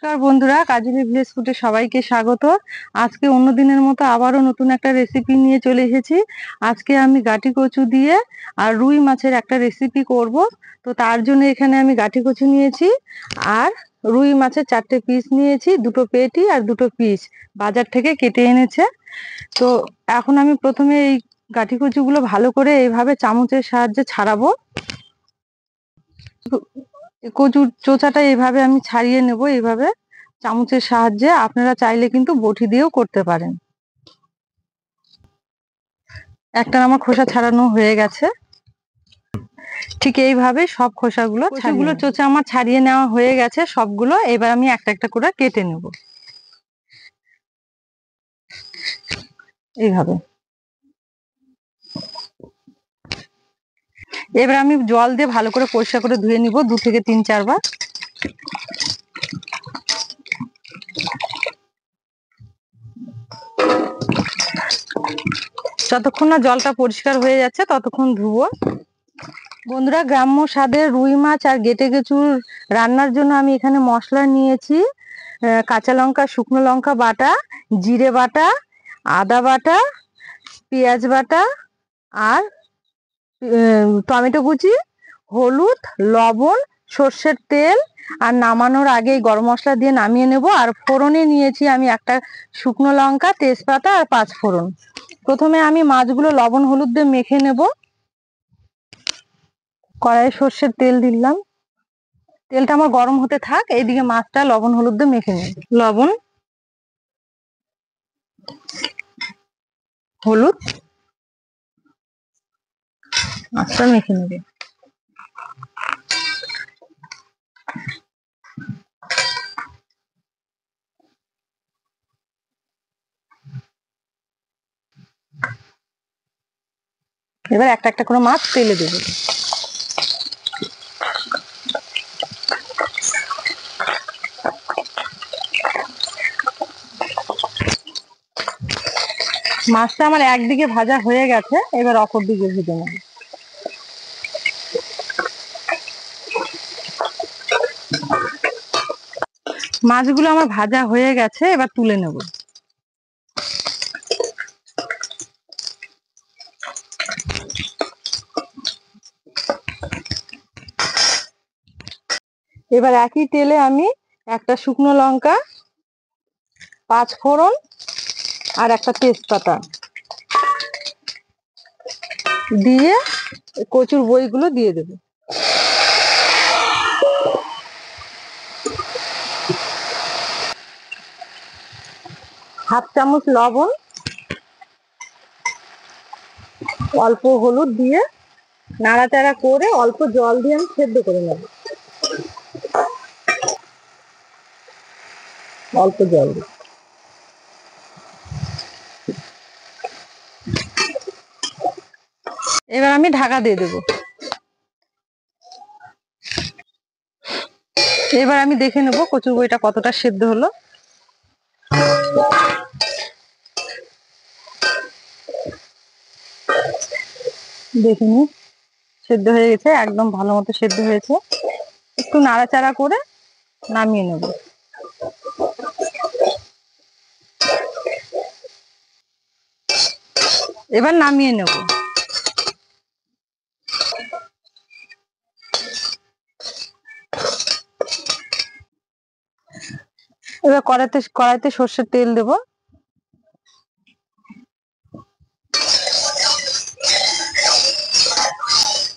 নমস্কার বন্ধুরা, কাজলি ভিলেজ ফুডে সবাইকে স্বাগত। আজকে অন্য দিনের মতো আবারও নতুন একটা রেসিপি নিয়ে চলে এসেছি। আজকে আমি গাটি কচু দিয়ে আর রুই মাছের একটা রেসিপি করব। তো তার জন্য এখানে আমি গাটি কচু নিয়েছি আর রুই মাছের 4টে পিস নিয়েছি, 2টো পেটি আর 2টো পিস বাজার থেকে কেটে এনেছে। তো এখন আমি প্রথমে এই গাটি কচুগুলো ভালো করে এইভাবে চামচের সাহায্যে ছাড়াবো। কচুর চোচাটা এইভাবে আমি ছাড়িয়ে নেব, এইভাবে চামচের সাহায্যে। আপনারা চাইলে কিন্তু বটি দিয়েও করতে পারেন। একটা আমার খোসা ছাড়ানো হয়ে গেছে। ঠিক এইভাবে সব খোসাগুলো কচুগুলো চোচা আমার ছাড়িয়ে নেওয়া হয়ে গেছে সবগুলো। এবার আমি একটা একটা করে কেটে নেব এইভাবে। এবার আমি জল দিয়ে ভালো করে পরিষ্কার করে ধুয়ে নিব 2 থেকে 3-4 বার। যতক্ষণ না জলটা পরিষ্কার হয়ে যাচ্ছে ততক্ষণ ধুবো। বন্ধুরা, গ্রাম্য স্বাদের রুই মাছ আর গেটে কচুর রান্নার জন্য আমি এখানে মশলা নিয়েছি কাঁচা লঙ্কা, শুকনো লঙ্কা বাটা, জিরে বাটা, আদা বাটা, পেঁয়াজ বাটা আর টমেটো কুচি, হলুদ, লবণ, সর্ষের তেল। আর নামানোর আগে গরম মশলা দিয়ে নামিয়ে নেব। আর ফোড়নে নিয়েছি আমি একটা শুকনো লঙ্কা, তেজপাতা আর 5 ফোড়ন। প্রথমে আমি মাছগুলো লবণ হলুদ দিয়ে মেখে নেব। কড়াইয়ে সর্ষের তেল দিলাম, তেলটা আমার গরম হতে থাক, এইদিকে মাছটা লবণ হলুদ দিয়ে মেখে নেব। লবণ, হলুদ, মাছটা মেখে নেবে। এবার একটা একটা করে মাছ তেলে দেবো। মাছটা আমার একদিকে ভাজা হয়ে গেছে, এবার অপর দিকে ভেজে নেব। মাছগুলো আমার ভাজা হয়ে গেছে, এবার তুলে নেব। এবার একই তেলে আমি একটা শুকনো লঙ্কা, 5 ফোড়ন আর একটা তেজপাতা দিয়ে কচুর বইগুলো দিয়ে দেব। হাফ চামচ লবণ, অল্প হলুদ দিয়ে নাড়াচাড়া করে অল্প জল দিয়ে আমি সেদ্ধ করে নেব। অল্প জল দিয়ে এবার আমি ঢাকা দিয়ে দেব। এবার আমি দেখে নেব কচুর বইটা কতটা সেদ্ধ হলো। দেখে নি, সেদ্ধ হয়ে গেছে, একদম ভালো মতো সেদ্ধ হয়েছে। একটু নাড়াচাড়া করে নামিয়ে নেব। এবার নামিয়ে নেব। এবার কড়াইতে সর্ষের তেল দেব।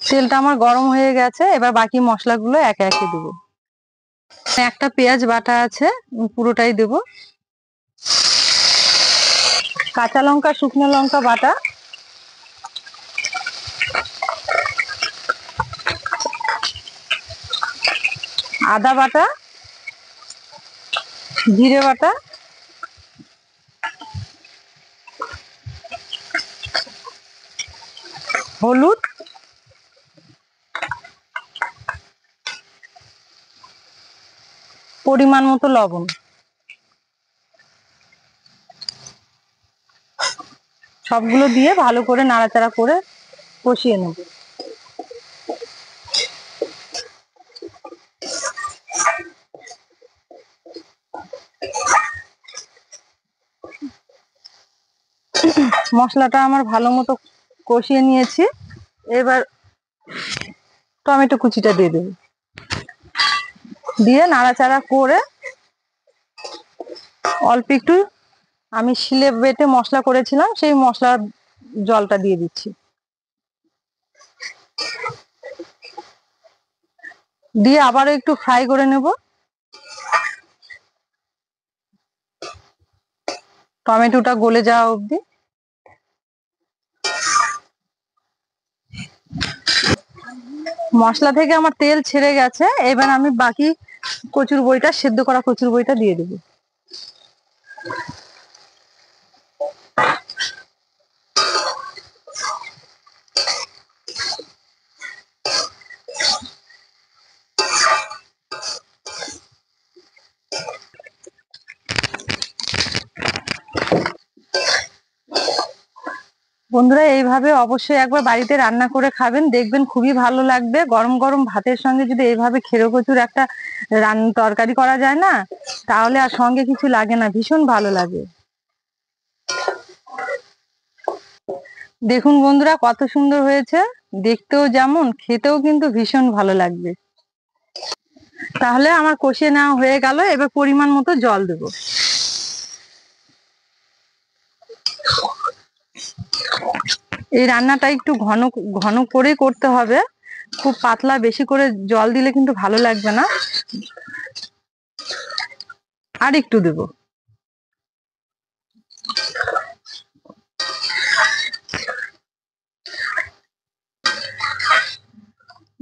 তেলটা আমার গরম হয়ে গেছে, এবার বাকি মশলাগুলো একে একে দেব। একটা পেঁয়াজ বাটা আছে, পুরোটাই দেব। কাঁচা লঙ্কা, শুকনো লঙ্কা বাটা, আদা বাটা, জিরে বাটা, হলুদ, পরিমাণ মতো লবণ, সবগুলো দিয়ে ভালো করে নাড়াচাড়া করে কষিয়ে নেব। মশলাটা আমার ভালো মতো কষিয়ে নিয়েছি। এবার টমেটো কুচিটা দিয়ে দেবো, দিয়ে নাড়াচাড়া করে অল্প একটু আমি শিলে বেটে মশলা করেছিলাম সেই মশলার জলটা দিয়ে দিচ্ছি, দিয়ে আবারও একটু ফ্রাই করে নেব টমেটোটা গলে যাওয়া অবধি। মশলা থেকে আমার তেল ছেড়ে গেছে, এবার আমি বাকি কচুর বইটা, সেদ্ধ করা কচুর বইটা দিয়ে দেবো। বন্ধুরা এইভাবে অবশ্যই একবার বাড়িতে রান্না করে খাবেন, দেখবেন খুবই ভালো লাগবে। গরম গরম ভাতের সঙ্গে যদি এইভাবে খেরো কচুর একটা তরকারি করা যায় না, তাহলে আর সঙ্গে কিছু লাগে না, ভীষণ ভালো লাগে। দেখুন বন্ধুরা কত সুন্দর হয়েছে, দেখতেও যেমন খেতেও কিন্তু ভীষণ ভালো লাগবে। তাহলে আমার কষিয়ে নেওয়া হয়ে গেল, এবার পরিমাণ মতো জল দেব। এই রান্নাটা একটু ঘন ঘন করে করতে হবে, খুব পাতলা বেশি করে জল দিলে কিন্তু ভালো লাগবে না। আর একটু দেব।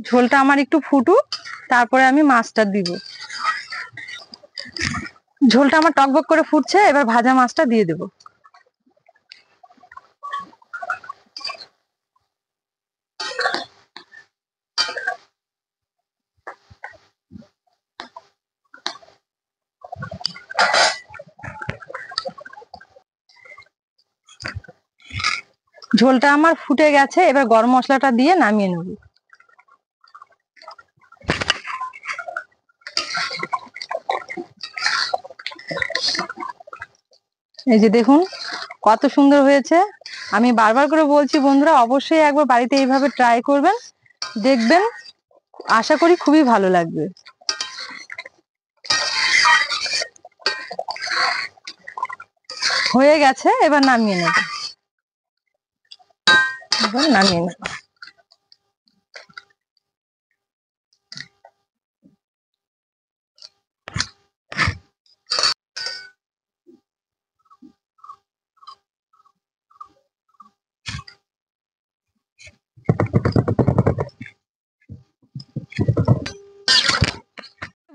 ঝোলটা আমার একটু ফুটুক, তারপরে আমি মাছটা দিব। ঝোলটা আমার টকবক করে ফুটছে, এবার ভাজা মাছটা দিয়ে দেব। ঝোলটা আমার ফুটে গেছে, এবার গরম মশলাটা দিয়ে নামিয়ে নেব। এই যে দেখুন কত সুন্দর হয়েছে। আমি বারবার করে বলছি বন্ধুরা, অবশ্যই একবার বাড়িতে এইভাবে ট্রাই করবেন, দেখবেন আশা করি খুবই ভালো লাগবে। হয়ে গেছে, এবার নামিয়ে নেব। এবার নামিয়ে নেব।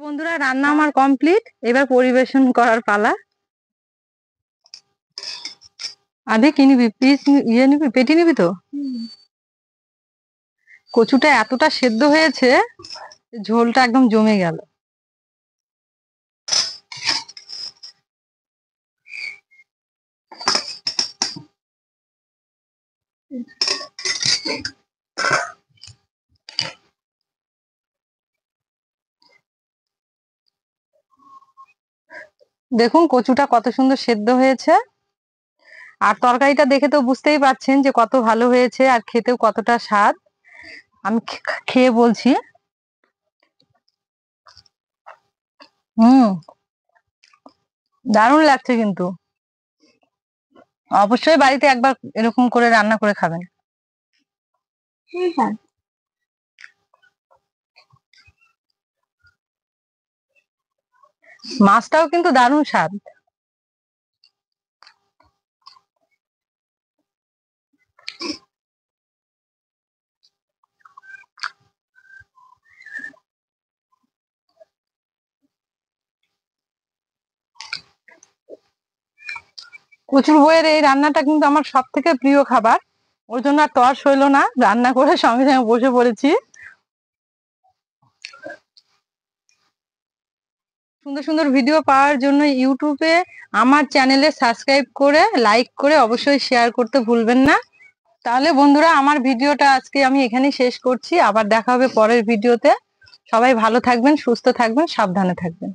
বন্ধুরা রান্না আমার কমপ্লিট, এবার পরিবেশন করার পালা। আধে কি নিবি, পিস ইয়ে নিবি, পেটি নিবি তো? কচুটা এতটা সেদ্ধ হয়েছে, ঝোলটা একদম জমে গেল। দেখুন কচুটা কত সুন্দর সেদ্ধ হয়েছে, আর তরকারিটা দেখে তো বুঝতেই পারছেন যে কত ভালো হয়েছে, আর খেতেও কতটা স্বাদ। আমি খেয়ে বলছি। হুম, দারুণ লাগছে কিন্তু। অবশ্যই বাড়িতে একবার এরকম করে রান্না করে খাবেন। মাছটাও কিন্তু দারুণ স্বাদ। কচুর বইয়ের এই রান্নাটা কিন্তু আমার সব থেকে প্রিয় খাবার, ওই জন্য আর তর সইল না, রান্না করে সঙ্গে সঙ্গে বসে পড়েছি। সুন্দর সুন্দর ভিডিও পাওয়ার জন্য ইউটিউবে আমার চ্যানেলে সাবস্ক্রাইব করে লাইক করে অবশ্যই শেয়ার করতে ভুলবেন না। তাহলে বন্ধুরা আমার ভিডিওটা আজকে আমি এখানেই শেষ করছি, আবার দেখা হবে পরের ভিডিওতে। সবাই ভালো থাকবেন, সুস্থ থাকবেন, সাবধানে থাকবেন।